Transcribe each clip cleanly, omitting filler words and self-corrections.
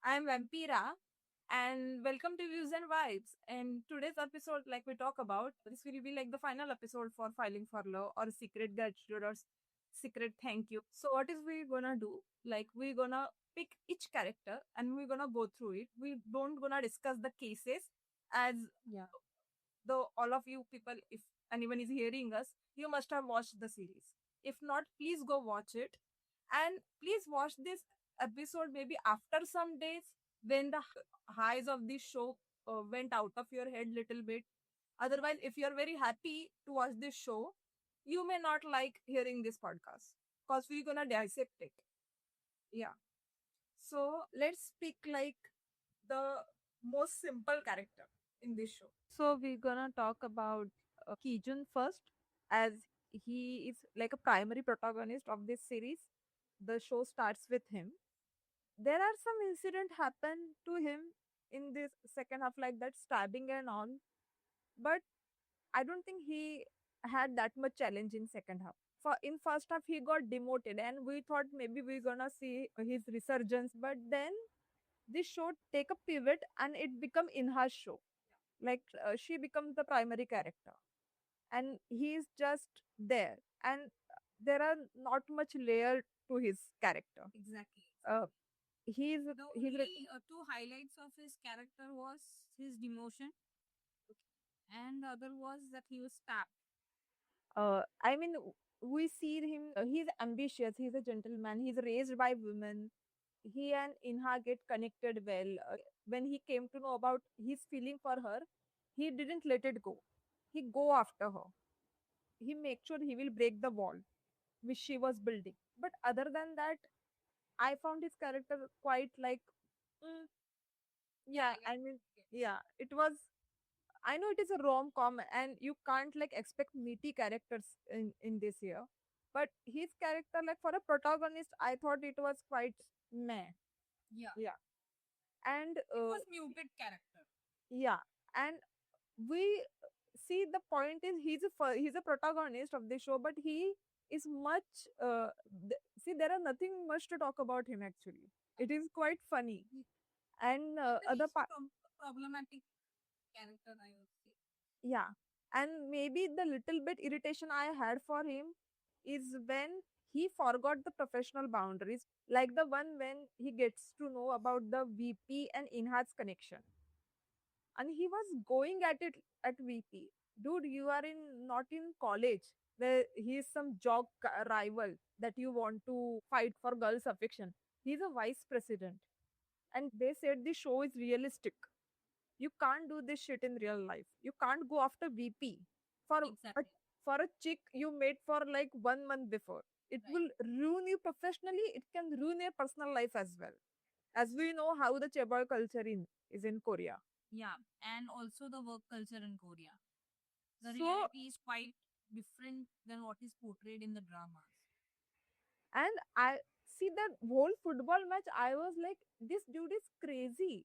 I'm Vampira and welcome to Views and Vibes. And today's episode, like we talk about, this will be like the final episode for filing for law or secret gratitude or secret thank you. So what is we gonna do? Like we're gonna pick each character and we're gonna go through it. We don't gonna discuss the cases as Yeah. though all of you people, if anyone is hearing us, you must have watched the series. If not, please go watch it. And please watch this episode maybe after some days when the highs of this show went out of your head little bit. Otherwise, if you're very happy to watch this show, you may not like hearing this podcast because we're gonna dissect it. Yeah. So let's pick like the most simple character in this show. So we're gonna talk about Kijun first, as he is like a primary protagonist of this series. The show starts with him. There are some incident happen to him in this second half, like that stabbing and all. But I don't think he had that much challenge in second half. For in first half he got demoted, and we thought maybe we're gonna see his resurgence. But then this show take a pivot and it become Inha's show. Like she becomes the primary character and he's just there, and there are not much layer to his character. Exactly. uh, he's The he's only two highlights of his character was his demotion, and the other was that he was stabbed. I mean, we see him, he's ambitious, he's a gentleman, he's raised by women. He and Inha get connected well. When he came to know about his feeling for her, he didn't let it go. He go after her. He make sure he will break the wall which she was building. But other than that, I found his character quite like, mm, yeah, I mean, yeah, it was. I know it is a rom com, and you can't like expect meaty characters in this year. But his character, like for a protagonist, I thought it was quite meh. Yeah. Yeah, and It was muted character. yeah, and we see the point is he's a protagonist of the show, but he is much. See, there are nothing much to talk about him actually. It is quite funny, and And the other least part, problematic character, I would say. yeah, and maybe the little bit irritation I had for him is when he forgot the professional boundaries, like the one when he gets to know about the VP and Inhat's connection, and he was going at it at VP. Dude, you are in not in college where he is some rival that you want to fight for girls' affection. He's a vice president, and they said the show is realistic. You can't do this shit in real life. You can't go after VP for Exactly. for a chick you made for like 1 month before. It Right. will ruin you professionally. It can ruin your personal life as well. As we know how the chaeboy culture is in Korea. Yeah, and also the work culture in Korea. The So, reality is quite different than what is portrayed in the dramas. and I see that whole football match. I was like, this dude is crazy.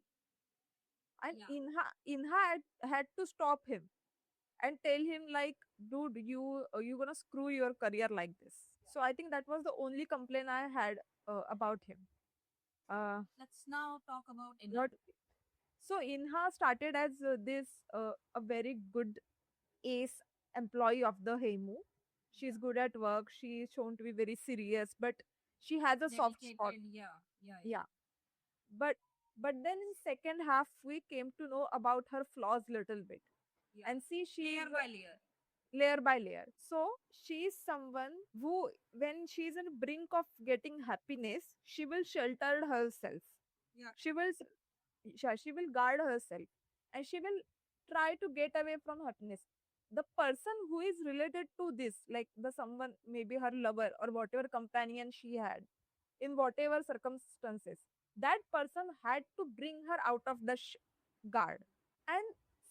And Yeah. Inha had to stop him and tell him like, dude, you gonna screw your career like this. So I think that was the only complaint I had about him. Let's now talk about Ina. Not so Inha started as this a very good ace employee of the Heimu. She's good at work. She's shown to be very serious, but she has a soft spot. Dedicated, yeah, yeah, yeah. Yeah, but then in second half we came to know about her flaws little bit, Yeah. and see she's Layer by layer. layer by layer. So she is someone who, when she's on the brink of getting happiness, she will shelter herself. Yeah. She will, yeah, she will guard herself, and she will try to get away from happiness. The person who is related to this, like the someone, maybe her lover or whatever companion she had, in whatever circumstances, that person had to bring her out of the guard. And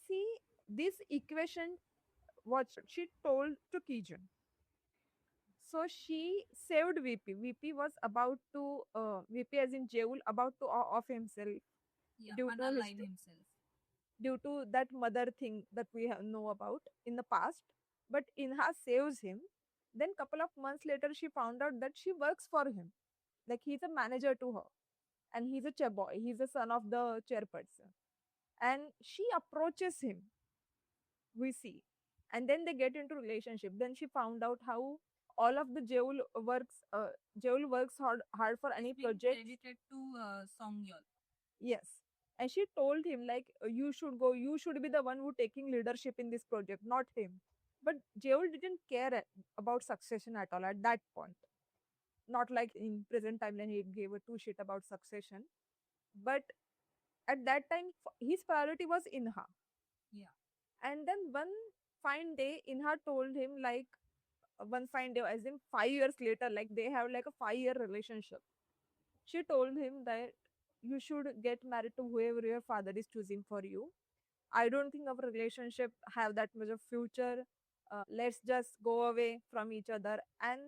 see, this equation, what she told to Kijun. So she saved VP. VP was about to, VP as in Jeul, about to off himself Yeah, due to his, unalive himself. due to that mother thing that we know about in the past. But Inha saves him. Then couple of months later, she found out that she works for him, like he's a manager to her. and he's a chairboy. He's the son of the chairperson, and she approaches him. We see, and then they get into relationship. Then she found out how all of the Jeol works hard for It's any being project. credited to Song Yeol. Yes. And she told him like you should go, you should be the one who taking leadership in this project, not him. But Jeol didn't care about succession at all at that point. Not like in present timeline he gave a two shit about succession. But at that time his priority was Inha. Yeah. And then one fine day Inha told him like one fine day as in 5 years later, like they have like a 5 year relationship. She told him that you should get married to whoever your father is choosing for you. I don't think our relationship have that much of future. Let's just go away from each other. And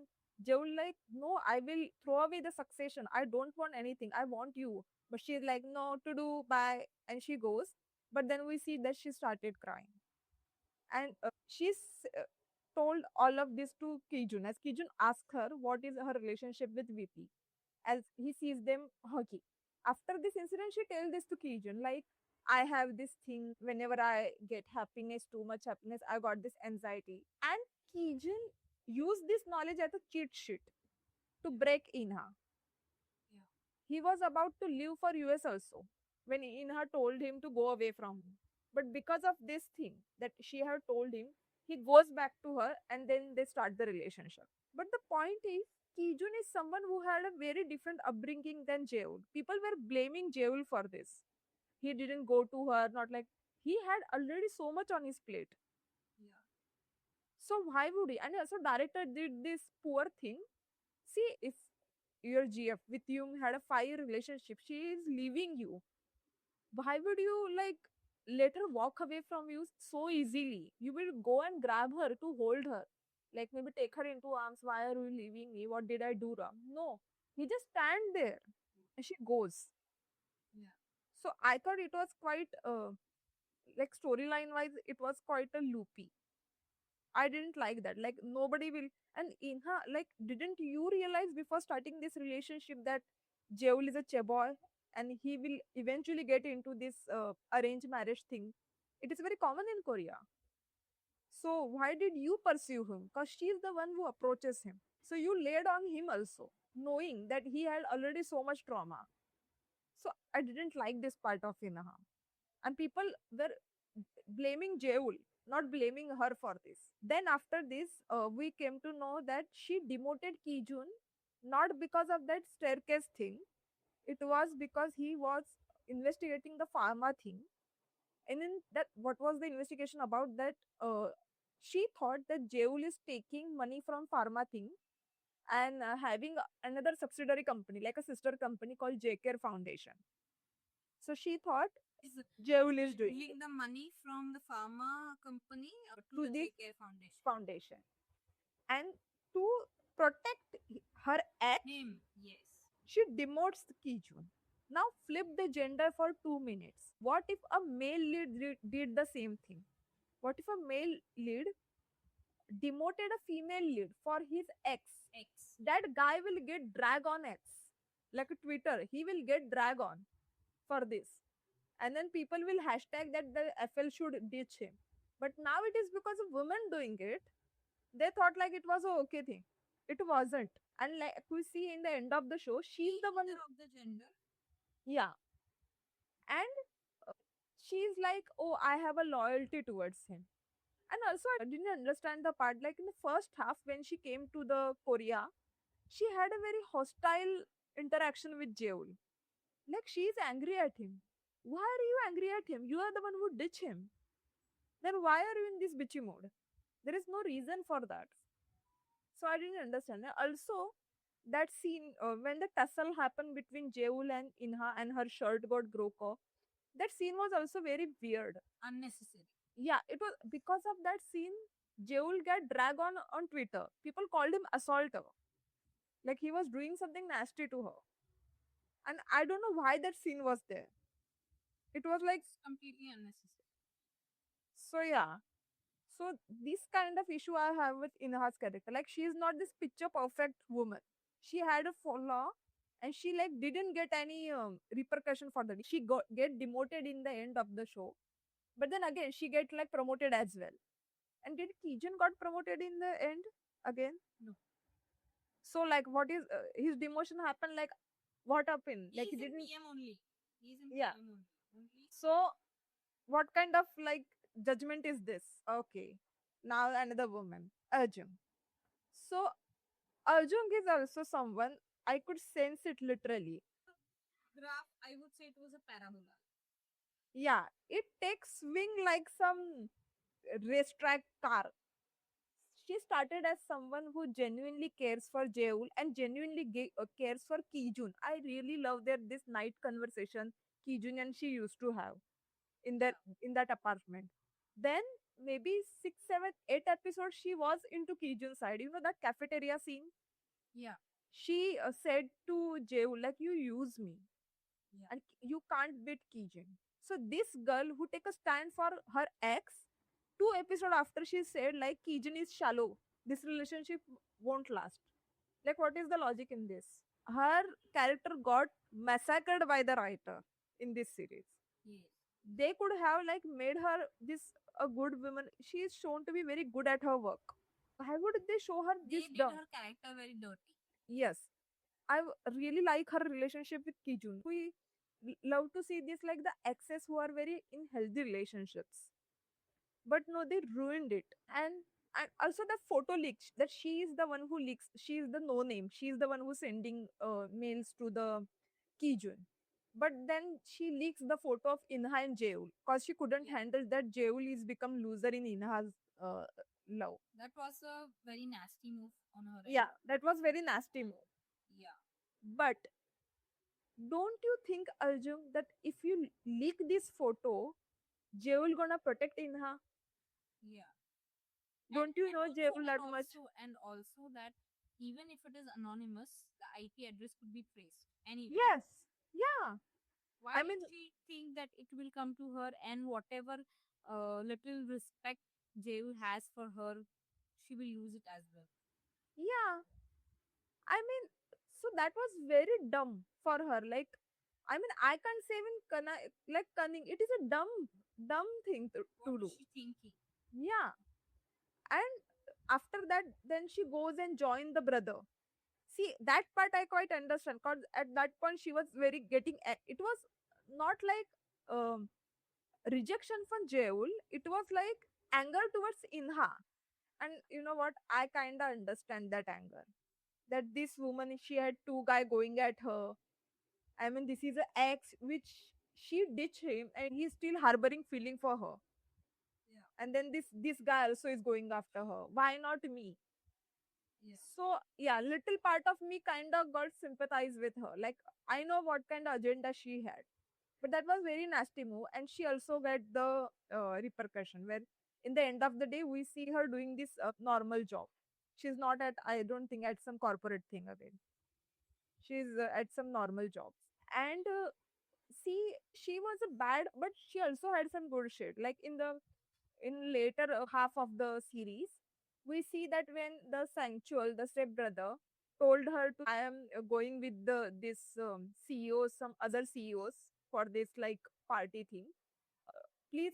Joel like, no, I will throw away the succession. I don't want anything. I want you. But she's like, no, to do, bye. And she goes. But then we see that she started crying. And she's told all of this to Kijun. As Kijun asks her what is her relationship with VP, as he sees them hockey. After this incident, she tells this to Kijun, like, I have this thing whenever I get happiness, too much happiness, I got this anxiety. And Kijun used this knowledge as a cheat sheet to break Inha. Yeah. He was about to leave for US also when Inha told him to go away from him. But because of this thing that she had told him, he goes back to her and then they start the relationship. But the point is, Kijun is someone who had a very different upbringing than Jeul. People were blaming Jeul for this. He didn't go to her, not like he had already so much on his plate. Yeah. So why would he? And also director did this poor thing. See, if your GF with you had a 5 year relationship, she is leaving you. Why would you like let her walk away from you so easily? You will go and grab her to hold her, like maybe take her into arms. Why are you leaving me? What did I do wrong? No, he just stand there and she goes. Yeah. So I thought it was quite like storyline wise, it was quite a loopy. I didn't like that. Like nobody will. And Inha, like, didn't you realize before starting this relationship that Jeul is a cheboy and he will eventually get into this arranged marriage thing? It is very common in Korea. So why did you pursue him? Because she is the one who approaches him. So you laid on him also, knowing that he had already so much trauma. So I didn't like this part of Inha. And people were blaming Jeul, not blaming her for this. Then after this, we came to know that she demoted Kijun not because of that staircase thing. It was because he was investigating the pharma thing. And in that, what was the investigation about that? She thought that Jeul is taking money from pharma thing and having another subsidiary company, like a sister company called J Care Foundation. So she thought Is Jeul is doing bringing the money from the pharma company to to the the JK Foundation. foundation. And to protect her ex, Him, yes. she demotes Kijun. Now flip the gender for 2 minutes. What if a male lead did the same thing? What if a male lead demoted a female lead for his ex? X. That guy will get drag on X. Like a Twitter, he will get drag on for this. And then people will hashtag that the FL should ditch him. But now it is because of women doing it, they thought like it was a okay thing. It wasn't. And like we see in the end of the show, she's the one. Of the gender. Yeah. And she's like, oh, I have a loyalty towards him. And also, I didn't understand the part. Like in the first half, when she came to the Korea, she had a very hostile interaction with Jeol. Like she's angry at him. Why are you angry at him? You are the one who ditched him. Then why are you in this bitchy mode? There is no reason for that. So I didn't understand. And also, that scene when the tussle happened between Jeul and Inha and her shirt got broke off, that scene was also very weird. Unnecessary. Yeah, it was because of that scene. Jeul got dragged on Twitter. People called him assaulter, like he was doing something nasty to her. And I don't know why that scene was there. It was like It's completely unnecessary. so. Yeah, so this kind of issue I have with Inha's character. Like she is not this picture perfect woman. She had a flaw, and she like didn't get any repercussion for that. She get demoted in the end of the show, but then again she get like promoted as well. And did Kijun got promoted in the end again? No. So like, what is his demotion happened? Like, what happened? Like He's he in didn't. PM only. He's in Yeah. PM only. Only So what kind of like judgment is this? Okay, now another woman, Arjun. So Arjun is also someone I could sense it literally. graph, I would say it was a parabola. Yeah, it takes swing like some racetrack car. She started as someone who genuinely cares for Jeul and genuinely cares for Kijun. I really love their this night conversation Kijun and she used to have in that in that apartment. Then maybe 6, 7, 8 episodes she was into Kijun's side. You know that cafeteria scene? Yeah. She said to Jeul like, you use me Yeah. and you can't beat Kijun. So this girl who take a stand for her ex, 2 episodes after she said like Kijun is shallow, this relationship won't last. Like what is the logic in this? Her character got massacred by the writer in this series. Yes. They could have like made her this a good woman. She is shown to be very good at her work. Why would they show her They this did dumb? her character very dirty. Yes, really like her relationship with Kijun. We love to see this like the exes who are very in healthy relationships, but no, they ruined it. And also the photo leaks that she is the one who leaks. She is the no name. She is the one who's sending mails to the Kijun. But then she leaks the photo of Inha and Jeul because she couldn't Yeah. handle that Jeul is become loser in Inha's love. That was a very nasty move on her end. Yeah, that was very nasty move. Yeah. But don't you think, Arjun, that if you leak this photo, Jeul gonna protect Inha? Yeah. Don't you know Jeul that much? And also that even if it is anonymous, the IP address could be traced. Anyway, Yes. Yeah. why I did mean, she think that it will come to her and whatever little respect Jehu has for her, she will use it as well. yeah. I mean, so that was very dumb for her. Like, I mean, I can't say even like cunning. It is a dumb thing What to was do. she thinking? Yeah. And after that, then she goes and join the brother. See, that part I quite understand. Cause at that point she was very getting. It was not like rejection from Jeul. It was like anger towards Inha. And you know what? I kinda understand that anger. That this woman, she had two guy going at her. I mean, this is a ex which she ditched him and he's still harboring feeling for her. Yeah. And then this guy also is going after her. Why not me? Yes. So yeah, little part of me kind of got sympathized with her. Like I know what kind of agenda she had, but that was very nasty move, and she also got the repercussion where in the end of the day we see her doing this normal job. She's not at, I don't think, at some corporate thing again. She's at some normal jobs, and see, she was a bad, but she also had some good shit. Like in later half of the series, we see that when the Sanctual, the stepbrother, told her to, I am going with the this CEOs, some other CEOs for this like party thing. Please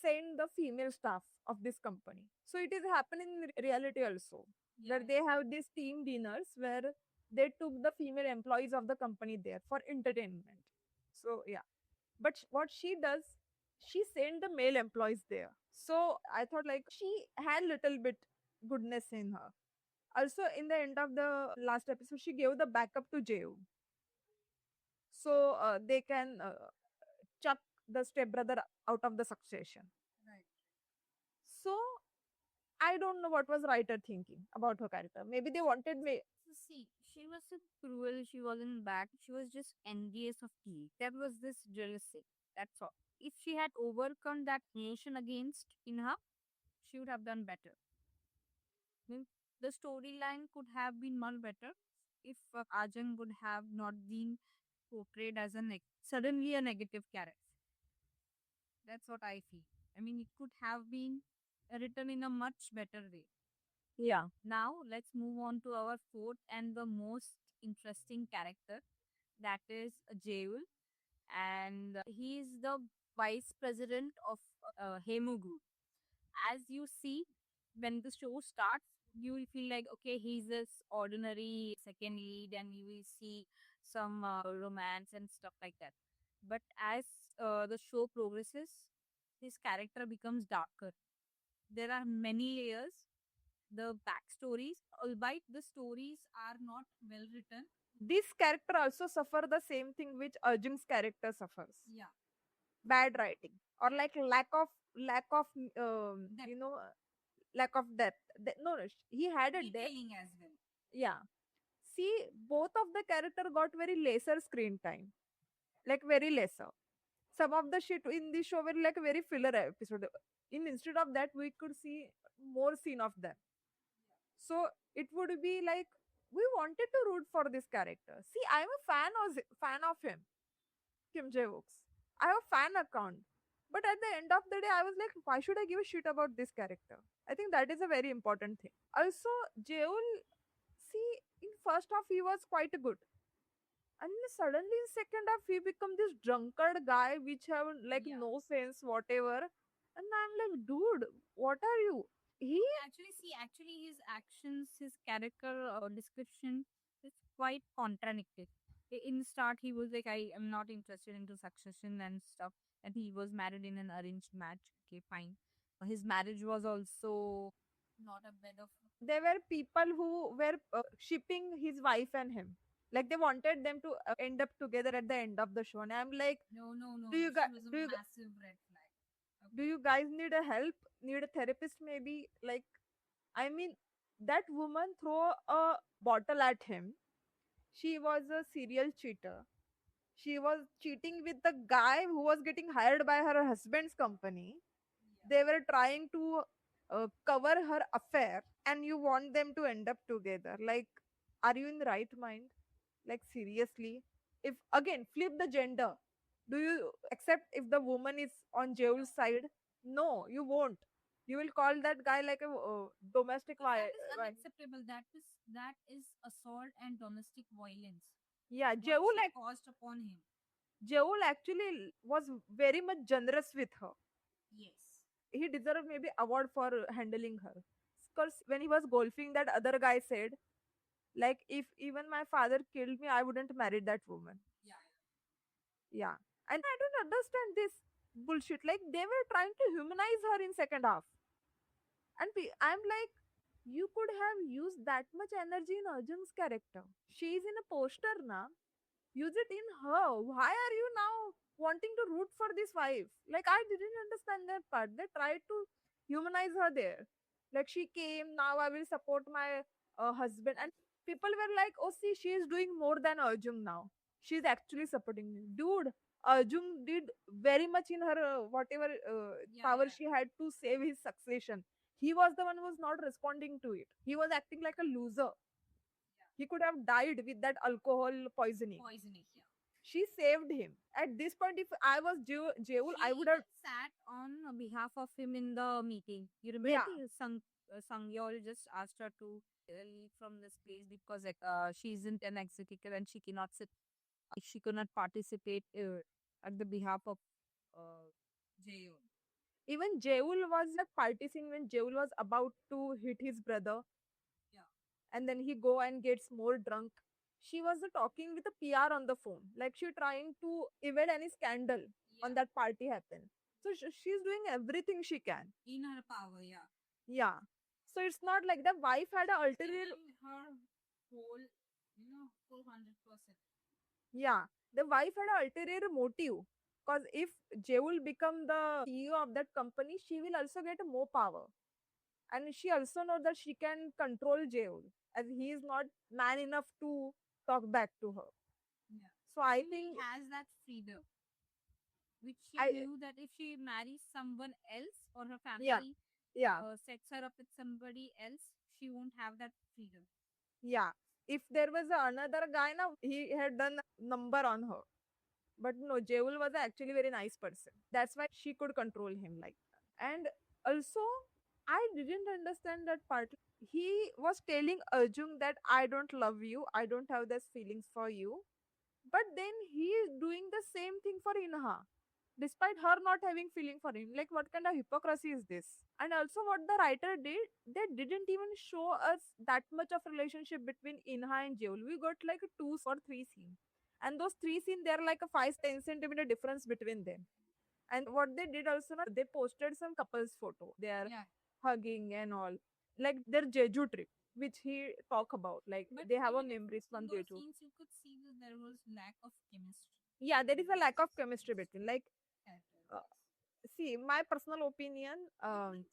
send the female staff of this company. So it is happening in reality also, where they have these team dinners where they took the female employees of the company there for entertainment. So yeah, but what she does, she sent the male employees there. So I thought like she had little bit goodness in her. Also in the end of the last episode she gave the backup to Jeo, so they can chuck the stepbrother out of the succession. Right. So I don't know what was writer thinking about her character. Maybe they wanted me. So see, she wasn't cruel, she wasn't bad, she was just envious of Key. That was this jealousy. That's all. If she had overcome that emotion against Inha, she would have done better. Means the storyline could have been much better if Ajang would have not been portrayed as suddenly a negative character. That's what I feel. I mean, it could have been written in a much better way. Yeah. Now, let's move on to our fourth and the most interesting character. that is Jeul, and he is the vice president of Hemu Group. As you see, when the show starts, you will feel like, okay, he's this ordinary second lead, and you will see some romance and stuff like that. But as the show progresses, his character becomes darker. There are many layers, the backstories, albeit the stories are not well written. This character also suffer the same thing which Arjun's character suffers. Yeah, Bad writing, or like lack of depth, lack of depth. No, no, he had a depth. detailing as well. Yeah. See, both of the character got very lesser screen time, like very lesser. Some of the shit in this show were like a very filler episode. Instead of that, we could see more scene of them. So it would be like we wanted to root for this character. See, I'm a fan of him, Kim Jae Wook's. I have a fan account. But at the end of the day, I was like, why should I give a shit about this character? I think that is a very important thing. Also, Jeol, see, in first half he was quite good. And then suddenly in second half he become this drunkard guy which have like Yeah. no sense, whatever. And I'm like, dude, what are you? He Actually, his actions, his character description is quite contradicted. In the start, he was like, I am not interested into succession and stuff, and he was married in an arranged match. Okay, fine. His marriage was also not a bed of. there were people who were shipping his wife and him. Like they wanted them to end up together at the end of the show. And I'm like, No, no, no. do you guys She was a do you massive red flag. do you guys need a help? Need a therapist maybe? Like I mean, that woman throw a bottle at him. She was a serial cheater. She was cheating with the guy who was getting hired by her husband's company. They were trying to cover her affair, and you want them to end up together. Like, are you in the right mind? Like, seriously? If again, flip the gender, do you accept if the woman is on Jeul's side? No, you won't. You will call that guy like a domestic But that violence. is unacceptable. That is assault and domestic violence. Yeah, What Jeul, she caused upon him. Jeul actually was very much generous with her. Yes. He deserved maybe award for handling her. Because when he was golfing, that other guy said, like, if even my father killed me, I wouldn't marry that woman. Yeah. Yeah. And I don't understand this bullshit. Like, they were trying to humanize her in second half. And I'm like, you could have used that much energy in Arjun's character. She is in a poster now. Use it in her. Why are you now wanting to root for this wife? Like, I didn't understand that part. They tried to humanize her there. Like, she came, now I will support my husband. And people were like, oh, see, she is doing more than Arjun now. She's actually supporting me. Dude, Arjun did very much in her whatever power she had to save his succession. He was the one who was not responding to it. He was acting like a loser. He could have died with that alcohol poisoning. Poisoning. Yeah. She saved him. At this point, if I was Jeul, I would have. Sat on behalf of him in the meeting. You remember Yeah. Sangyol just asked her to leave from this place because she isn't an executive and she cannot sit. She could not participate at the behalf of Jeol. Even Jeul was at party scene when Jeul was about to hit his brother, Yeah. and then he go and gets more drunk. She was talking with a PR on the phone, like she trying to evade any scandal on that party happen. So she's doing everything she can. In her power, yeah. Yeah. So it's not like the wife had a ulterior. Her whole, 400%. Yeah, the wife had a ulterior motive. Because if Jay will become the CEO of that company, she will also get more power. And she also know that she can control Jeol, as he is not man enough to talk back to her. Yeah. So I She think has that freedom, which she I knew that if she marries someone else or her yeah, family yeah, sets her up with somebody else, she won't have that freedom. yeah. If there was another guy now, he had done number on her. But no, Jeul was actually very nice person. That's why she could control him like that. And also, I didn't understand that part. He was telling Arjun that I don't love you, I don't have those feelings for you. But then he is doing the same thing for Inha, despite her not having feeling for him. Like, what kind of hypocrisy is this? And also, what the writer did, they didn't even show us that much of relationship between Inha and Jeol. We got like two or three scenes, and those three scenes, they're like a 5-10 centimeter difference between them. And what they did also, they posted some couples photo. They are hugging and all, like their Jeju trip, which he talk about. Like they have a memories from Jeju. Scenes you could see that there was lack of chemistry. Yeah, there is a lack of chemistry between. Like, uh, see, my personal opinion.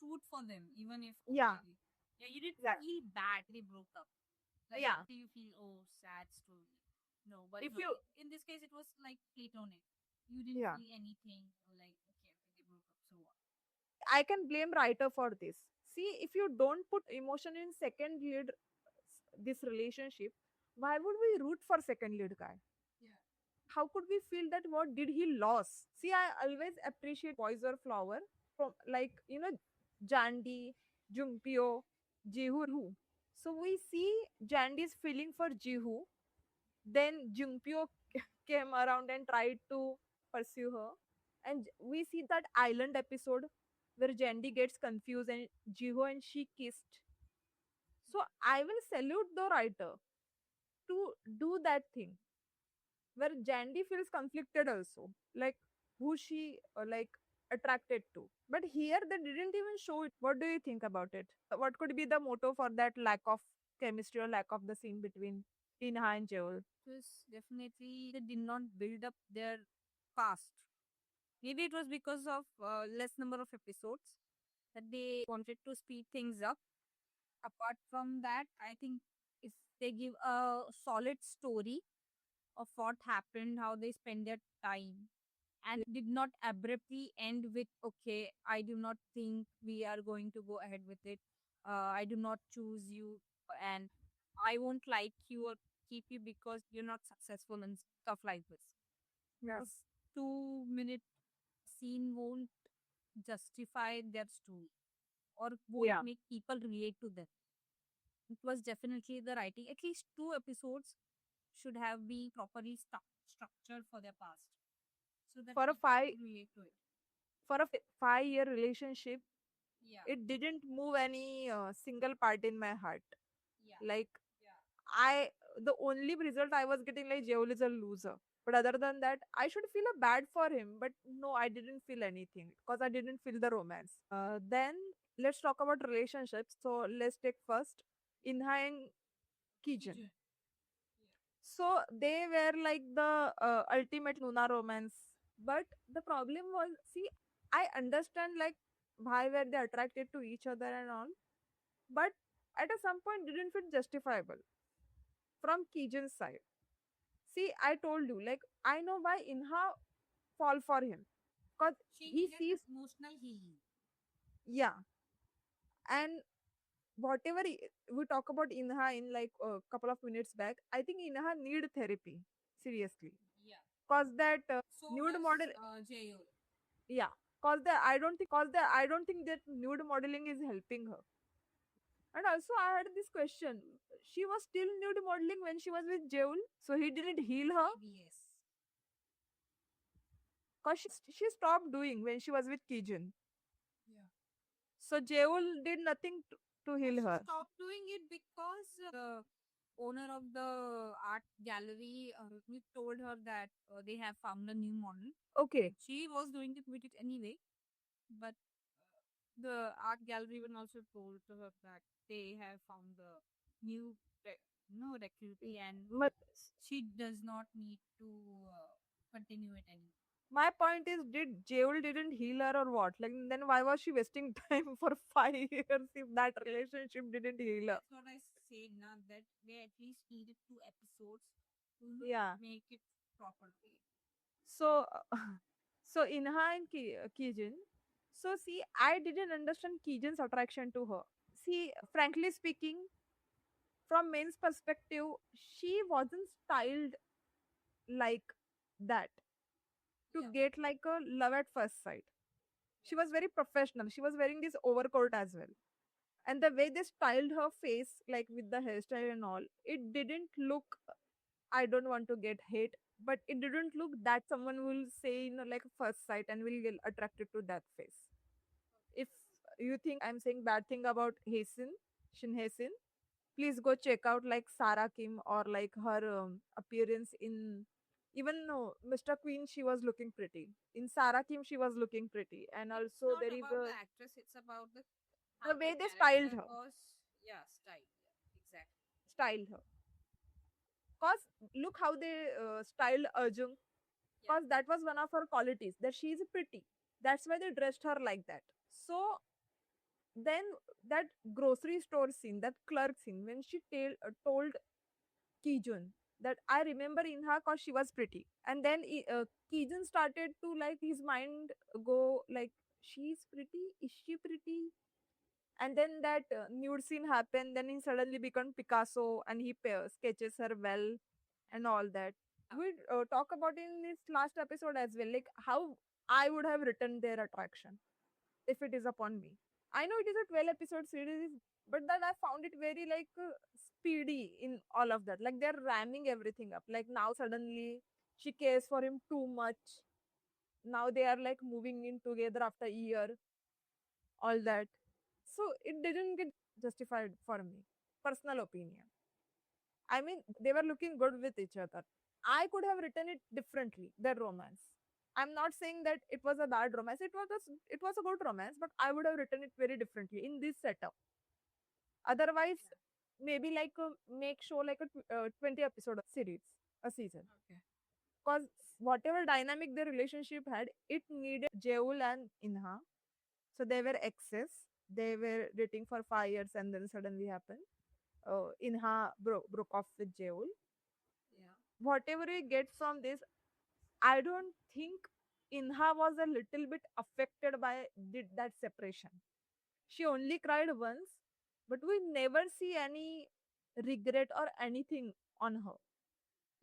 Root for them, even if Yeah, yeah, you didn't exactly. feel bad they broke up. Like Yeah. you feel sad story. No, but If you, in this case it was like platonic. You didn't yeah, feel anything like okay, they broke up, so what? I can blame writer for this. See, if you don't put emotion in second lead, this relationship, why would we root for second lead guy? How could we feel that what did he lose? See, I always appreciate boys or flower from, like, Jandy, Jungpyo, Jihu. So we see Jandy's feeling for Jihu. Then Jungpyo came around and tried to pursue her. And we see that island episode where Jandy gets confused and Jiho and she kissed. So I will salute the writer to do that thing where Jandy feels conflicted also, like who she like attracted to. But here they didn't even show it. What do you think about it? What could be the motto for that lack of chemistry or lack of the scene between Inha and Jeol? It was definitely they did not build up their past. Maybe it was because of less number of episodes that they wanted to speed things up. Apart from that, I think if they give a solid story of what happened, how they spend their time, and did not abruptly end with, okay, I do not think we are going to go ahead with it. I do not choose you, and I won't like you or keep you because you're not successful and stuff like this. A Yes. 2 minute scene won't justify their story or won't Yeah. make people relate to them. It was definitely the writing. At least two episodes should have been properly structured for their past so that For a people five could relate to it. for a 5 year relationship, Yeah. it didn't move any single part in my heart. Yeah. Like, I the only result I was getting, like, Jeol is a loser. But other than that, I should feel a bad for him. But no, I didn't feel anything because I didn't feel the romance. Then let's talk about relationships. So let's take first Inha and Kijun. So they were like the ultimate Luna romance. But the problem was, see, I understand like why were they attracted to each other and all, but at a some point didn't feel justifiable from Kijun's side. See, I told you, like, I know why Inha fall for him because he sees, emotional healing. yeah, and whatever we talk about Inha in like a couple of minutes back, I think Inha need therapy seriously Yeah. cause that So nude does model, Jayo. yeah, cause I don't think that nude modeling is helping her. And also, I had this question: she was still nude modeling when she was with Jeul, so he didn't heal her Yes. because she stopped doing when she was with Kijun. Yeah. So Jeul did nothing to heal her. Stopped doing it because the owner of the art gallery we told her that they have found a new model. Okay, She was going to quit it anyway, but the art gallery even also told to her that they have found the new no recruit and but she does not need to continue it anymore. my point is, did Jeol didn't heal her or what? Like, then why was she wasting time for 5 years if that relationship didn't heal her? That's what I say now that they at least needed 2 episodes to Yeah. make it properly. So, so Inha and Kijun. So see, I didn't understand Kijun's attraction to her. See, frankly speaking, from men's perspective, she wasn't styled like that to get like a love at first sight. She was very professional. She was wearing this overcoat as well. And the way they styled her face, like with the hairstyle and all, it didn't look, I don't want to get hate. but it didn't look that someone will say, like first sight and will get attracted to that face. If you think I'm saying bad thing about Hasin, Shin Hasin, please go check out like Sarah Kim or like her appearance in, even no Mr. Queen, she was looking pretty. In Sarah Kim, she was looking pretty, and It's also not there is about the actress, it's about the the how the way they styled character her, was. Yeah, style. Yeah, exactly. styled her. Cause look how they styled Arjun. Yeah. Cause that was one of her qualities that she is pretty. That's why they dressed her like that. So then that grocery store scene, that clerk scene, when she told Kijun that I remember in her cause she was pretty. And then Kijun started to like his mind go like, she's pretty, is she pretty? And then that nude scene happened. Then he suddenly become Picasso and he sketches her well and all that. We talk about in this last episode as well, like how I would have written their attraction if it is upon me. I know it is a 12 episode series, but that I found it very like speedy in all of that. Like they're ramming everything up. Like now suddenly she cares for him too much. Now they are like moving in together after a year, all that. So it didn't get justified for me. Personal opinion. I mean, they were looking good with each other. I could have written it differently, their romance. I'm not saying that it was a bad romance. It was a good romance, but I would have written it very differently in this setup. Otherwise, maybe like make show like a 20 episode series, a season. Okay. Because whatever dynamic their relationship had, it needed Jeul and Inha. So they were exes. They were dating for 5 years and then suddenly happened. Inha broke off with Jeul. Yeah. Whatever we get from this, I don't think Inha was a little bit affected by that separation. She only cried once, but we never see any regret or anything on her.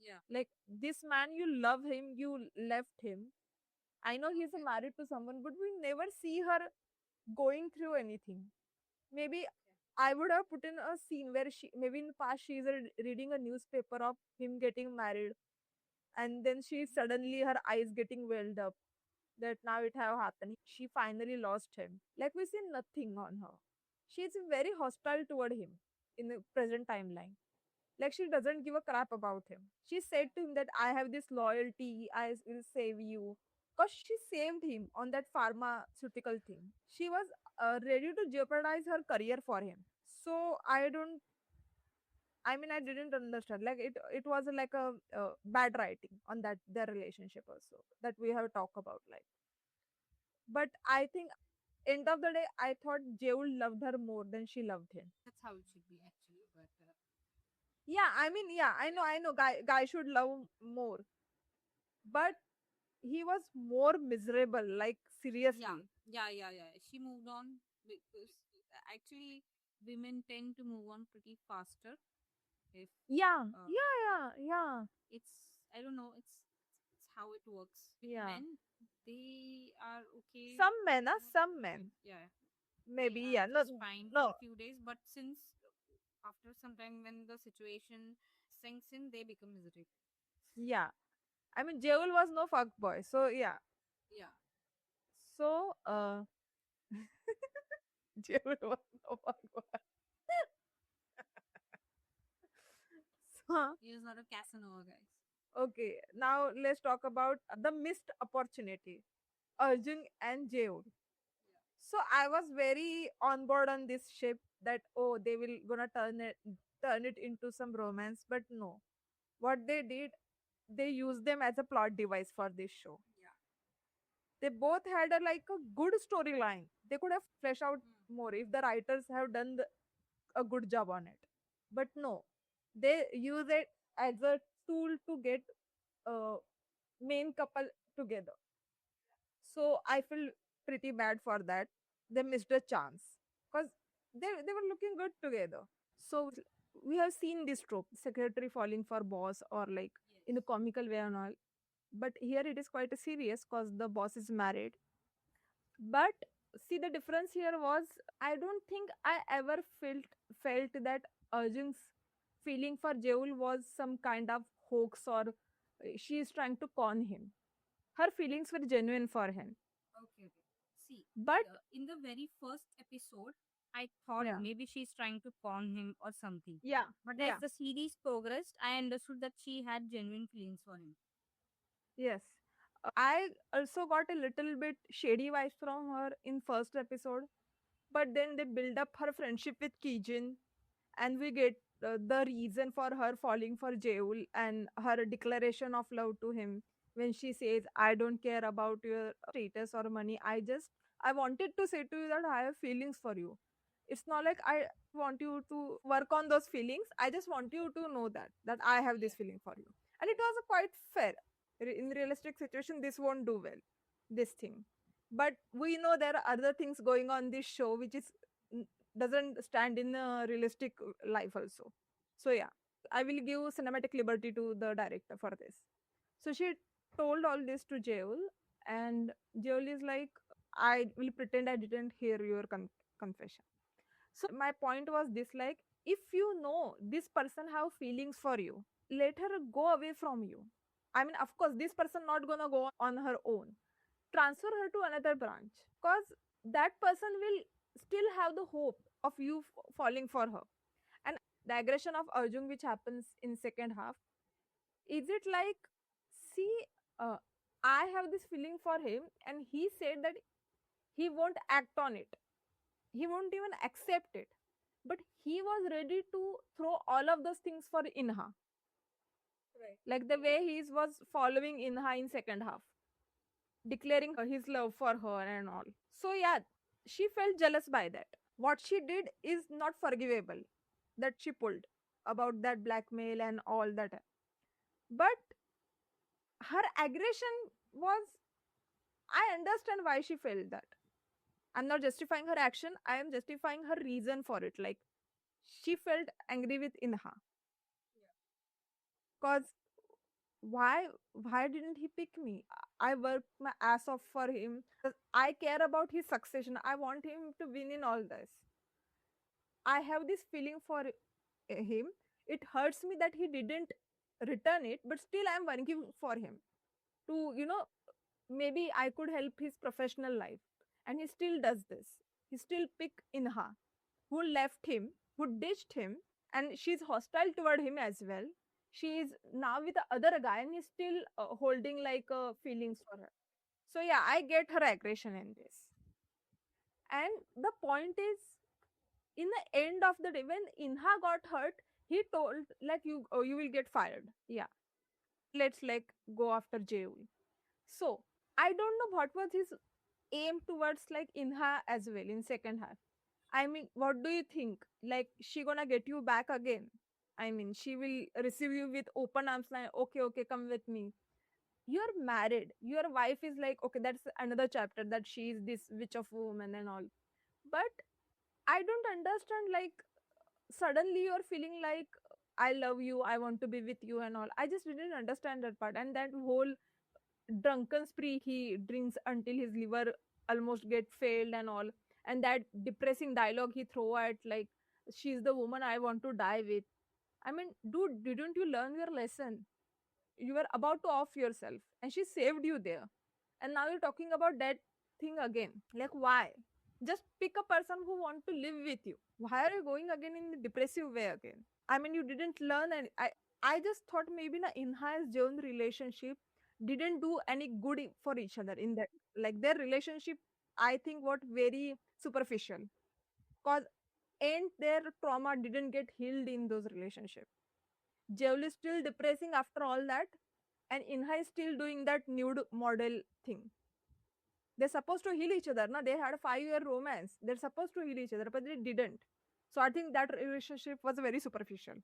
Yeah. Like this man, you love him, you left him. I know he's married to someone, but we never see her going through anything. Maybe I would have put in a scene where she, maybe in the past, she is reading a newspaper of him getting married, and then she suddenly her eyes getting welled up that now it have happened. She finally lost him. Like we see nothing on her. She is very hostile toward him in the present timeline. Like she doesn't give a crap about him. She said to him that I have this loyalty, I will save you. Because she saved him on that pharmaceutical thing. She was ready to jeopardize her career for him. So I don't, I mean, I didn't understand. Like it was like a bad writing on that their relationship also that we have talked about. Like, but I think end of the day, I thought Jeul loved her more than she loved him. That's how it should be actually. But Yeah, I mean, yeah, I know, guy should love more, but he was more miserable. Like yeah, seriously. yeah. She moved on because actually women tend to move on pretty faster if Yeah, uh, yeah. it's I don't know, it's how it works with Yeah. men. They are okay. Some men, some With, men, yeah, they maybe. are Yeah, no, just fine for no. a few days, but since after some time when the situation sinks in, they become miserable. Yeah, I mean, Jeul was no fuck boy. So yeah, Yeah, so Jeul was no fuck boy. So, he was not a Casanova, guys. okay, now let's talk about the missed opportunity. Arjun and Jeul. So I was very on board on this ship that oh they will gonna turn it into some romance, but no. What they did, they used them as a plot device for this show. Yeah. They both had a like a good storyline. They could have fleshed out Hmm. more if the writers have done a good job on it. But no, they use it as a tool to get a main couple together. So I feel pretty bad for that. They missed a chance because they were looking good together. So we have seen this trope, secretary falling for boss or like in a comical way and all. But here it is quite a serious because the boss is married. But see the difference here was I don't think I ever felt that Arjun's feeling for Jeul was some kind of hoax or she is trying to con him. Her feelings were genuine for him. Okay, okay. See, But in the very first episode, I thought yeah, maybe she's trying to con him or something. yeah, But as yeah, the series progressed, I understood that she had genuine feelings for him. yes. I also got a little bit shady vibes from her in first episode, but then they build up her friendship with Kijin, and we get the reason for her falling for Jeul and her declaration of love to him when she says, "I don't care about your status or money. I wanted to say to you that I have feelings for you. It's not like I want you to work on those feelings. I just want you to know that I have this feeling for you." And it was a quite fair. In realistic situation, this won't do well. This thing, but we know there are other things going on this show which is doesn't stand in a realistic life also. So yeah, I will give cinematic liberty to the director for this. So she told all this to Jeol, and Jeol is like, I will pretend I didn't hear your confession. So my point was this, like, if you know this person have feelings for you, let her go away from you. I mean, of course, this person not gonna go on her own. Transfer her to another branch, because that person will still have the hope of you falling for her. And the aggression of Arjun which happens in second half, is it like, see, uh, I have this feeling for him and he said that he won't act on it, he won't even accept it, but he was ready to throw all of those things for Inha, Right. like the way he was following Inha in second half, declaring his love for her and all. So yeah, she felt jealous by that. What she did is not forgivable, that she pulled about that blackmail and all that. But her aggression was, I understand why she felt that. I'm not justifying her action, I am justifying her reason for it. Like, she felt angry with Inha. Cause why didn't he pick me? I worked my ass off for him. I care about his succession. I want him to win in all this. I have this feeling for him. It hurts me that he didn't return it, but still I'm working for him to, maybe I could help his professional life. And he still does this. He still pick Inha, who left him, who ditched him, and she's hostile toward him as well. She is now with the other guy, and he's still holding like feelings for her. So yeah, I get her aggression in this. And the point is, in the end of the day, when Inha got hurt, he told like, you will get fired. Yeah, let's like go after Jeul. So I don't know what was his aim towards like Inha as well in second half. I mean, what do you think? Like, she gonna get you back again? I mean, she will receive you with open arms, like, okay, okay, come with me. You're married. Your wife is like, okay, that's another chapter that she is this witch of woman and all. But I don't understand, like, suddenly you're feeling like, I love you, I want to be with you and all. I just didn't understand that part. And that whole drunken spree he drinks until his liver almost get failed and all, and that depressing dialogue he throw at like, she's the woman I want to die with. I mean, dude, didn't you learn your lesson? You were about to off yourself and she saved you there, and now you're talking about that thing again. Like, why? Just pick a person who want to live with you. Why are you going again in the depressive way again? I mean, you didn't learn. And I just thought maybe na enhanced Joan relationship didn't do any good for each other in that, like, their relationship, I think, what very superficial, cause and their trauma didn't get healed in those relationships. Jewel is still depressing after all that, and Inha is still doing that nude model thing. They're supposed to heal each other. Na? They had a 5-year romance. They're supposed to heal each other, but they didn't. So I think that relationship was very superficial.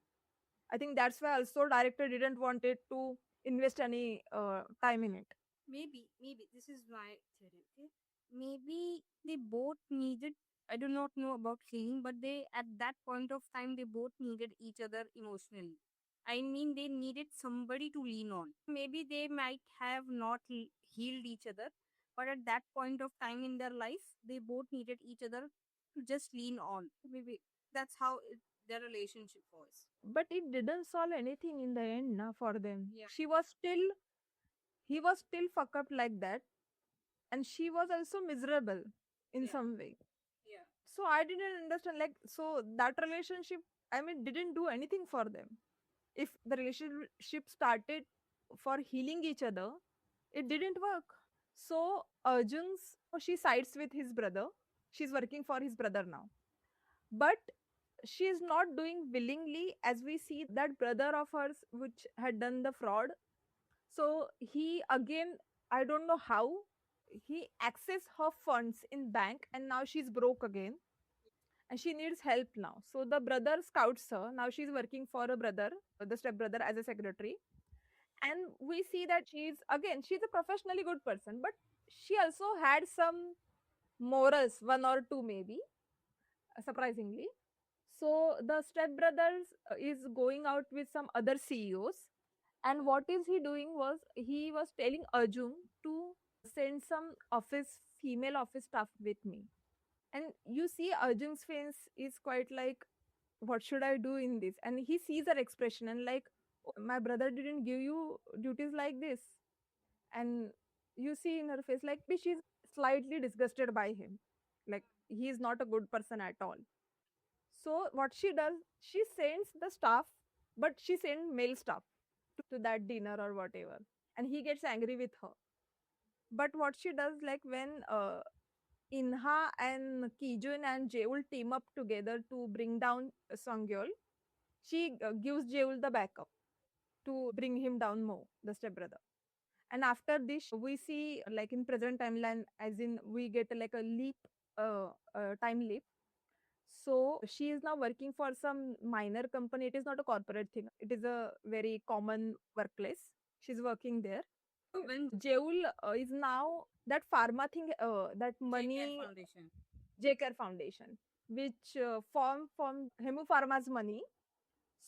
I think that's why also director didn't want it to invest any time in it. Maybe this is my theory. Okay, maybe they both needed. I do not know about healing, but they at that point of time they both needed each other emotionally. I mean, they needed somebody to lean on. Maybe they might have not healed each other, but at that point of time in their life, they both needed each other to just lean on. Maybe that's how their relationship was. But it didn't solve anything in the end na, for them. Yeah. She was still, he was still fuck up like that. And she was also miserable in Yeah. some way. Yeah. So I didn't understand, like, so that relationship, I mean, didn't do anything for them. If the relationship started for healing each other, it didn't work. So Arjun's, she sides with his brother. She's working for his brother now. But she is not doing willingly, as we see that brother of hers which had done the fraud. So he again, I don't know how, he access her funds in bank and now she's broke again and she needs help now. So the brother scouts her. Now she's working for a brother, the step brother, as a secretary. And we see that she's a professionally good person, but she also had some morals, one or two maybe, surprisingly. So the step brothers is going out with some other CEOs, and what is he doing was he was telling Arjun to send some office female office staff with me. And you see Arjun's face is quite like, what should I do in this? And he sees her expression and like, "Oh, my brother didn't give you duties like this." And you see in her face like she's slightly disgusted by him, like he is not a good person at all. So what she does, she sends the staff, but she sends male staff to that dinner or whatever, and he gets angry with her. But what she does, like when Inha and Kijun and Jeul team up together to bring down Songyol, she gives Jeul the backup to bring him down more, the stepbrother. And after this, we see like in present timeline, as in we get like a leap, time leap. So she is now working for some minor company. It is not a corporate thing. It is a very common workplace. She's working there. When Jeul is now that pharma thing, that money, Foundation. J-Care Foundation, which form from Hemu Pharma's money.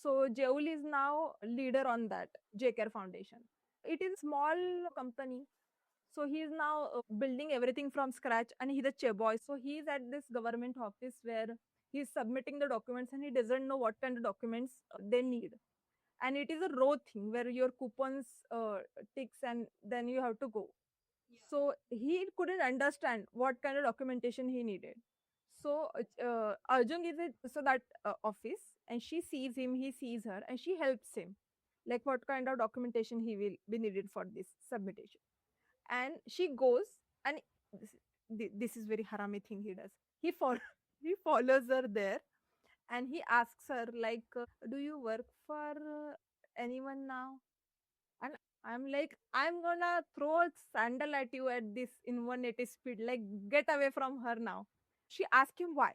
So Jeul is now leader on that J-Care Foundation. It is small company. So he is now building everything from scratch, and he's a chairboy. So he is at this government office where he's submitting the documents, and he doesn't know what kind of documents they need. And it is a row thing where your coupons ticks, and then you have to go. So he couldn't understand what kind of documentation he needed. So Arjun is it so that office, and she sees him, he sees her, and she helps him, like what kind of documentation he will be needed for this submission. And she goes, and this is very harami thing he does. He follow, he follows her there, and he asks her like, "Do you work for anyone now?" And I'm like, I'm gonna throw a sandal at you at this in 180 speed. Like, get away from her now. She asked him why.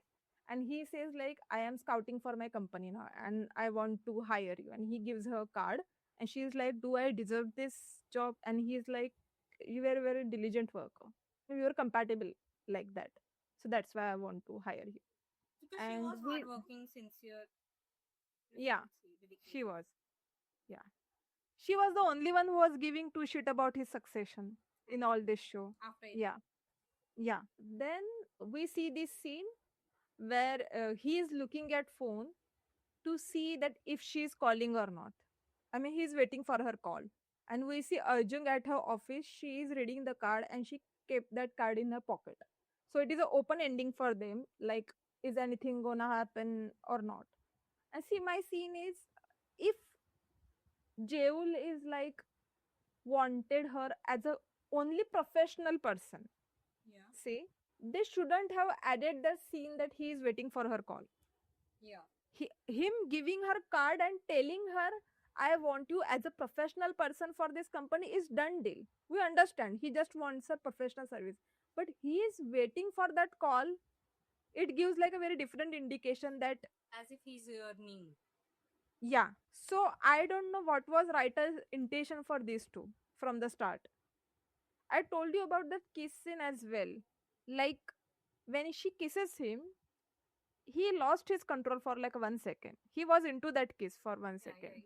And he says, like, I am scouting for my company now and I want to hire you. And he gives her a card. And she's like, do I deserve this job? And he's like, you were a very diligent worker. We were compatible like that. So that's why I want to hire you. Because she And was we, hardworking, sincere. yeah, she Dedicated. was. Yeah. She was the only one who was giving two shit about his succession in all this show. After it. Yeah, yeah. Then we see this scene where he is looking at phone to see that if she is calling or not. I mean, he's waiting for her call. And we see Arjun at her office. She is reading the card and she kept that card in her pocket. So it is an open ending for them. Like, is anything gonna happen or not? And see, my scene is if Jeul is like wanted her as a only professional person. Yeah. See, they shouldn't have added the scene that he is waiting for her call. Yeah. Him giving her card and telling her, I want you as a professional person for this company is done deal. We understand. He just wants a professional service. But he is waiting for that call. It gives like a very different indication that, As if he's earning. yeah. So I don't know what was writer's intention for these two from the start. I told you about the kiss scene as well. Like when she kisses him, he lost his control for like 1 second. He was into that kiss for 1 second.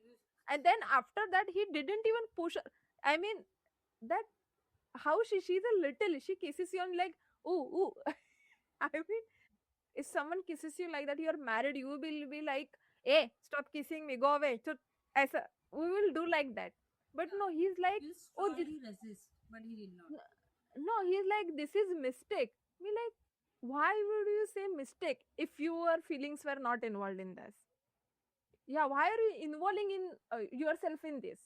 And then after that, he didn't even push her. I mean, that how she's a little, she kisses you on like, ooh, ooh. I mean, if someone kisses you like that, you're married, you will be like, Hey, stop kissing me, go away. So, ऐसा, we will do like that. But no, he's like, He'll oh, this, strongly resist, but he did not. no, he's like, this is mistake. Me like, why would you say mistake if your feelings were not involved in this? Yeah, why are you involving in yourself in this?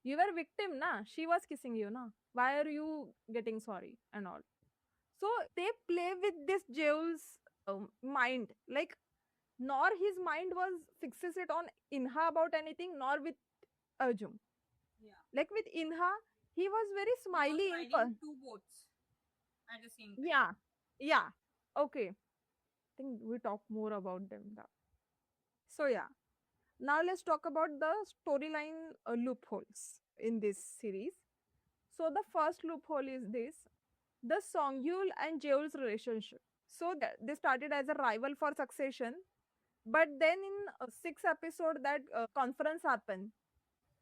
You were victim, na? She was kissing you, na? Why are you getting sorry and all? So they play with this Joel's mind. Like, nor his mind was fixated on Inha about anything, nor with Arjun. Yeah. Like with Inha, he was very He was smiley in riding two boats at the same time. yeah, yeah. Okay. I think we talk more about them now. So yeah. Now let's talk about the storyline loopholes in this series. So the first loophole is this: the Songyul and Jeol's relationship. So they started as a rival for succession, but then in six episode that conference happened.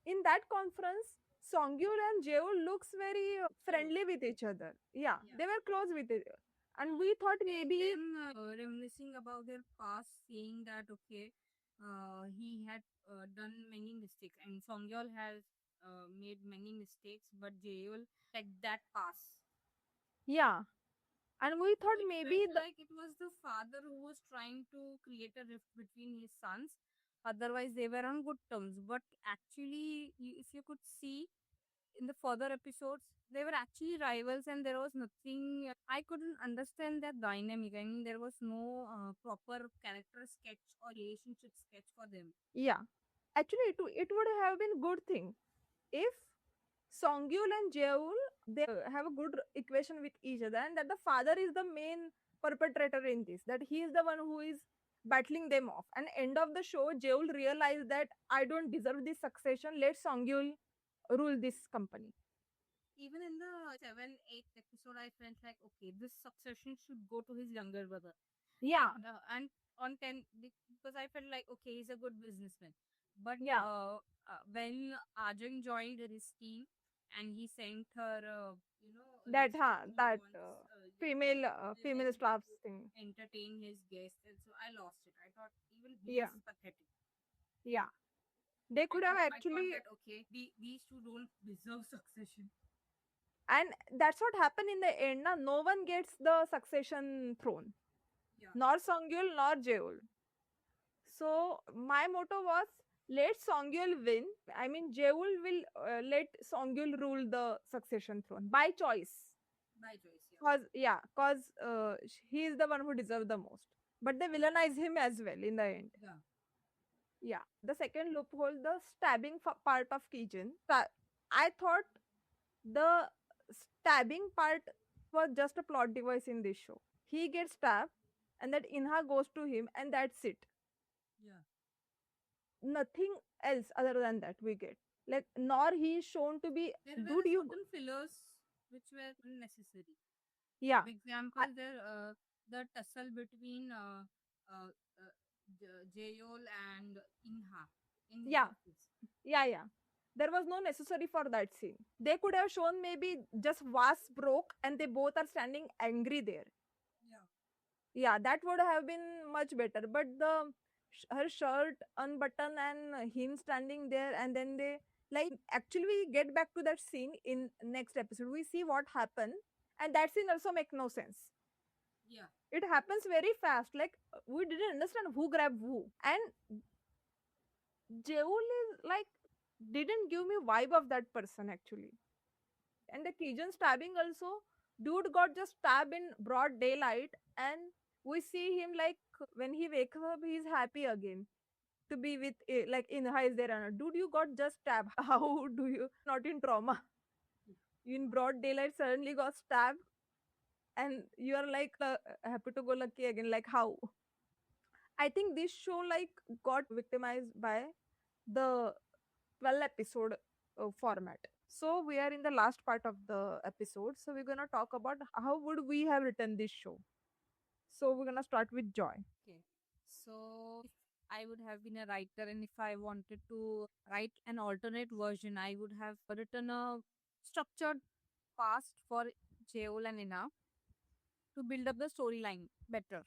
In that conference, Songyul and Jeol looks very friendly with each other. Yeah, Yeah. they were close with it, and we thought maybe Them reminiscing about their past, saying that okay, he had done many mistakes, and Songyol has made many mistakes, but Jaeol let that pass. yeah, and we thought It maybe felt like it was the father who was trying to create a rift between his sons. Otherwise, they were on good terms. But actually, if you could see in the further episodes, they were actually rivals, and there was nothing. I couldn't understand their dynamic. I mean, there was no proper character sketch or relationship sketch for them. yeah. Actually, it would have been good thing if Songyul and Jeol they have a good equation with each other, and that the father is the main perpetrator in this. That he is the one who is battling them off. And end of the show, Jeol realized that I don't deserve this succession. Let Songyul rule this company. Even in the 7, 8 episode, I felt like okay, this succession should go to his younger brother. Yeah, And on 10 because I felt like okay, he's a good businessman. But yeah. when Arjun joined his team and he sent her a That list huh, he that wants female them staff to thing. entertain his guests, and so I lost it. I thought even he Yeah, is pathetic. yeah. They could have I thought actually, that okay, these two don't deserve succession. and that's what happened in the end. Na? No one gets the succession throne, Yeah. nor Songyul nor Jeol. So my motto was let Songyul win. I mean, Jeol will let Songyul rule the succession throne by choice. By choice, yeah. Cause he is the one who deserves the most. But they villainize him as well in the end. Yeah. Yeah. The second loophole, the stabbing part of Kijin. I thought the stabbing part was just a plot device in this show. He gets stabbed, and that Inha goes to him, and that's it. Yeah. Nothing else other than that we get. Like, nor he is shown to be, There were dude, you. certain fillers which were unnecessary. Yeah. For example, I- the tussle between uh, Jayol and Inha in his yeah. office. Yeah. There was no necessary for that scene. They could have shown maybe just vase broke and they both are standing angry there. Yeah. Yeah, that would have been much better. But the her shirt unbuttoned and him standing there, and then they like actually we get back to that scene in next episode. We see what happened, and that scene also make no sense. Yeah. It happens very fast. Like we didn't understand who grabbed who, and Jeul is like didn't give me vibe of that person actually. And the Cajun stabbing also, dude got just stabbed in broad daylight, and we see him like when he wakes up, he's happy again to be with like Inha is there. And dude, you got just stabbed. How do you not in trauma? You in broad daylight suddenly got stabbed, and you are like happy to go lucky again. Like how? I think this show like got victimized by the 12 episode format. So we are in the last part of the episode. So we're gonna talk about how would we have written this show. So we're gonna start with Joy. Okay. So if I would have been a writer and if I wanted to write an alternate version, I would have written a structured past for Jeol and Ina to build up the storyline better.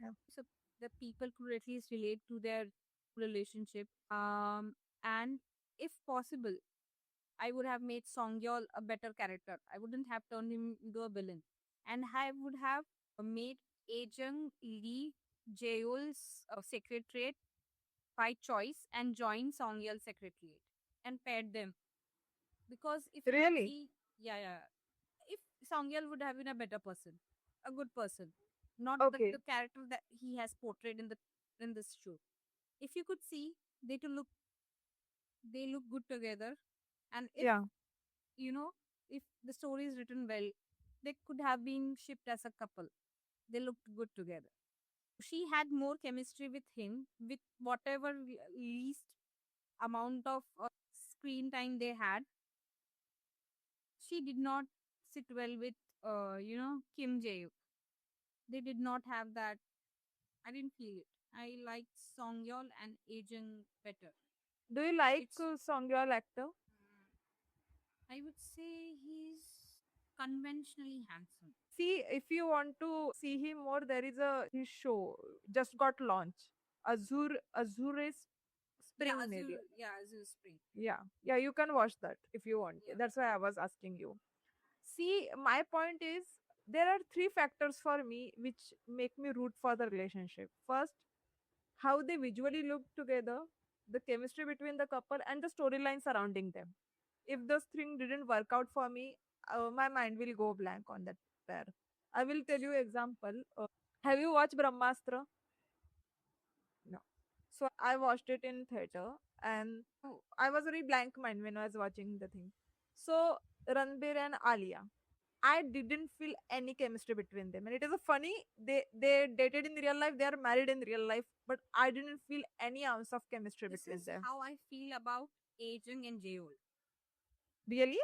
Yeah. So the people could at least relate to their relationship. And if possible, I would have made Songyol a better character. I wouldn't have turned him into a villain. And I would have made Ajung Lee Jeol's secretariat by choice and join Songyal's secretariat and paired them. Because if you would Really? see, yeah, yeah, if Songyal would have been a better person, a good person, not Okay. the character that he has portrayed in this show. If you could see, they look good together, and if Yeah. you know if the story is written well, they could have been shipped as a couple. They looked good together. She had more chemistry with him with whatever least amount of screen time they had. She did not sit well with Kim Jae. They did not have that. I didn't feel it. I liked Songyol and Ajung better. Do you like It's Songyal actor? I would say he's conventionally handsome. See, if you want to see him more, there is a his show just got launched. Azure Yeah, Spring maybe. Azul. Yeah, Azul Spring. Yeah, yeah, you can watch that if you want. Yeah. That's why I was asking you. See, my point is there are three factors for me which make me root for the relationship. First, how they visually look together, the chemistry between the couple, and the storyline surrounding them. If those things didn't work out for me, my mind will go blank on that pair. I will tell you example. Have you watched Brahmastra? No. So I watched it in theater, and I was very blank mind when I was watching the thing. So Ranbir and Alia, I didn't feel any chemistry between them, and it is a funny. They dated in real life. They are married in real life, but I didn't feel any ounce of chemistry This between is them. how I feel about Ajung and Jeol. Really?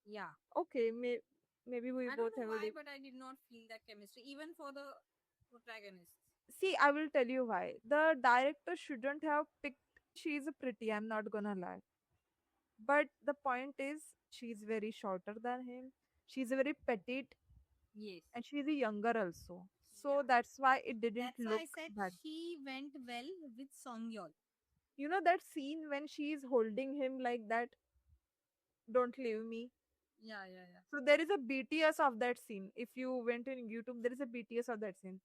Yeah. Okay, maybe we I don't both know have a why, deep. but I did not feel that chemistry, even for the protagonists. See, I will tell you why. The director shouldn't have picked. She's pretty. I'm not gonna lie. But the point is, she's very shorter than him. She's very petite, Yes. and she's a younger also. So Yeah. that's why it didn't That's why look I said bad. she went well with Songyol. You know that scene when she's holding him like that, don't leave me. Yeah, yeah, yeah. So there is a BTS of that scene. If you went in YouTube, there is a BTS of that scene.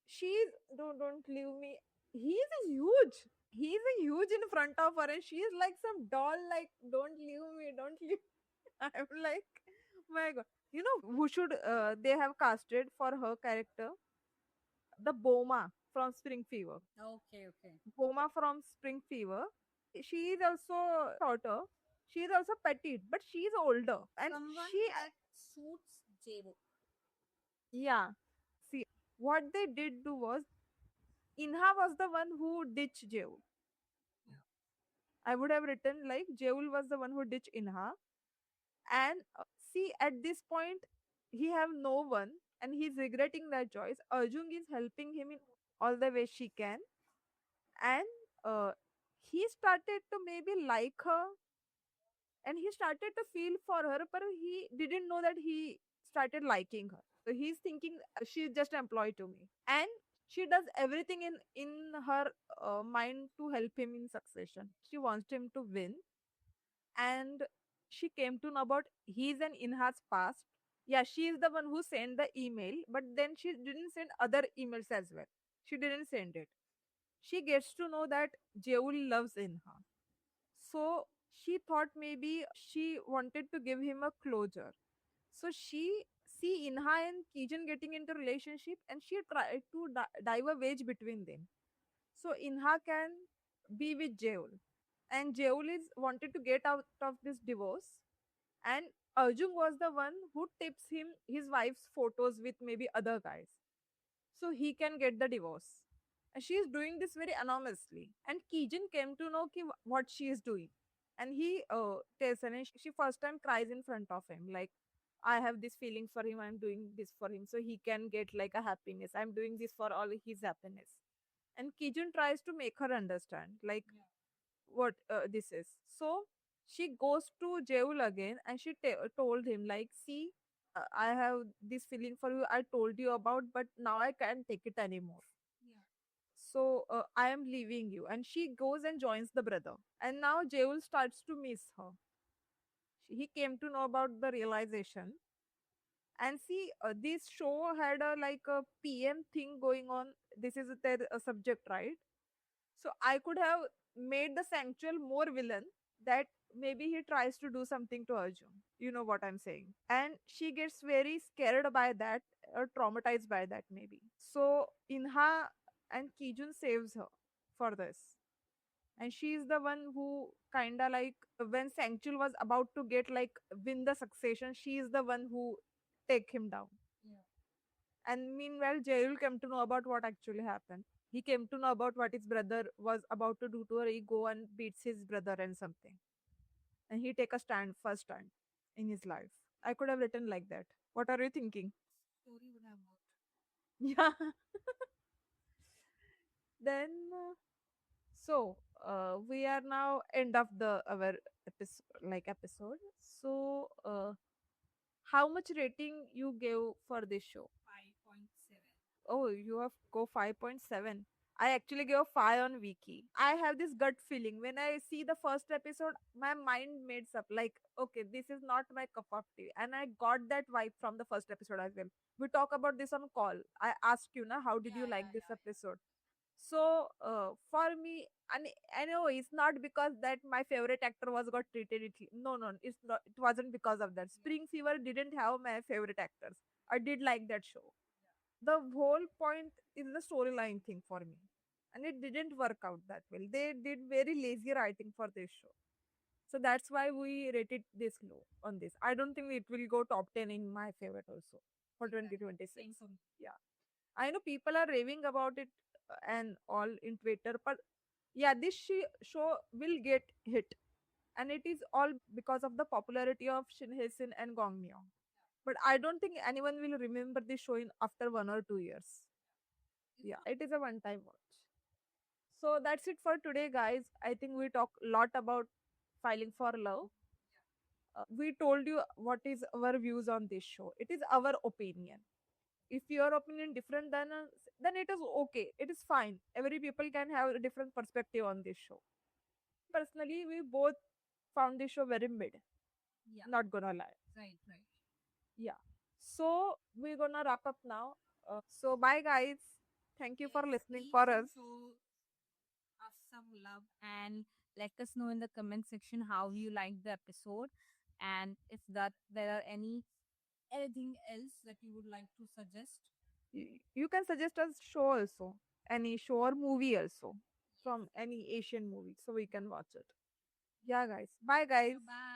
She's don't leave me. He's a huge. He's a huge in front of her, and she's like some doll. Like don't leave me, don't leave. I'm like, my God. You know who should they have casted for her character? The Boma from Spring Fever. Okay, okay. Boma from Spring Fever. She is also shorter. She is also petite, but she is older, and Someone she that suits Jewo. yeah. See, what they did do was Inha was the one who ditched Jeul. I would have written like Jeul was the one who ditched Inha, and see at this point he have no one, and he's regretting that choice. Arjun is helping him in all the way she can, and uh, he started to maybe like her, and he started to feel for her, but he didn't know that he started liking her. So he's thinking she's just an employee to me, and she does everything in her mind to help him in succession. She wants him to win, and she came to know about his and Inha's past. Yeah, she is the one who sent the email, but then she didn't send other emails as well. She didn't send it. She gets to know that Jeul loves Inha. So she thought maybe she wanted to give him a closure. So she see Inha and Kijun getting into relationship, and she tried to dive a wedge between them. So Inha can be with Jeol, and Jeol is wanted to get out of this divorce, and Arjun was the one who tips him his wife's photos with maybe other guys, so he can get the divorce. And she is doing this very anonymously. And Kijin came to know what she is doing. And he tells her, and she first time cries in front of him, like, I have this feeling for him, I'm doing this for him, so he can get like a happiness. I'm doing this for all his happiness. And Kijun tries to make her understand, like, what this is. So she goes to Jeul again, and she told him, like, see, I have this feeling for you, I told you about, but now I can't take it anymore. Yeah. So I am leaving you. And she goes and joins the brother. And now Jeul starts to miss her. He came to know about the realization. And see, this show had a like a PM thing going on. This is their subject, right? So I could have made the Sanctual more villain, that maybe he tries to do something to Arjun. You know what I'm saying? And she gets very scared by that, or traumatized by that maybe. So Inha and Kijun saves her for this. And she is the one who kinda like, when Sanctual was about to get like win the succession, she is the one who take him down. And meanwhile, Jairul came to know about what actually happened. He came to know about what his brother was about to do to her. He go and beats his brother and something. And he take a stand, first stand in his life. I could have written like that. What are you thinking? Story would have worked. Yeah. Then, we are now end of the our episode. So, how much rating you gave for this show? 5.7. Oh, you have go 5.7. I actually gave 5 on Wiki. I have this gut feeling when I see the first episode, my mind makes up like, okay, this is not my cup of tea. And I got that vibe from the first episode as well. We talk about this on call. I asked you, na, how did you like this episode? So, for me, and I know it's not because that my favorite actor was got treated. No, no, it's not. It wasn't because of that. Spring Fever didn't have my favorite actors. I did like that show. The whole point is the storyline thing for me, and it didn't work out that well. They did very lazy writing for this show, so that's why we rated this low on this. I don't think it will go top 10 in my favorite also for 2026. Yeah, I know people are raving about it and all in Twitter, but yeah, this show will get hit, and it is all because of the popularity of Shin Hye Sin and Gong Myo. But I don't think anyone will remember this show in after 1 or 2 years. Yeah, it is a one-time watch. So that's it for today, guys. I think we talk a lot about Filing for Love. We told you what is our views on this show. It is our opinion. If your opinion different than us, then it is okay. It is fine. Every people can have a different perspective on this show. Personally, we both found this show very mid. Yeah. Not gonna lie. Right, right. Yeah. So we're gonna wrap up now. So bye, guys. Thank you for listening for us. Show us some love and let us know in the comment section how you liked the episode, and if that there are anything else that you would like to suggest. You can suggest us show also, any show or movie also, from any Asian movie, so we can watch it. Yeah, guys. Bye, guys. Bye.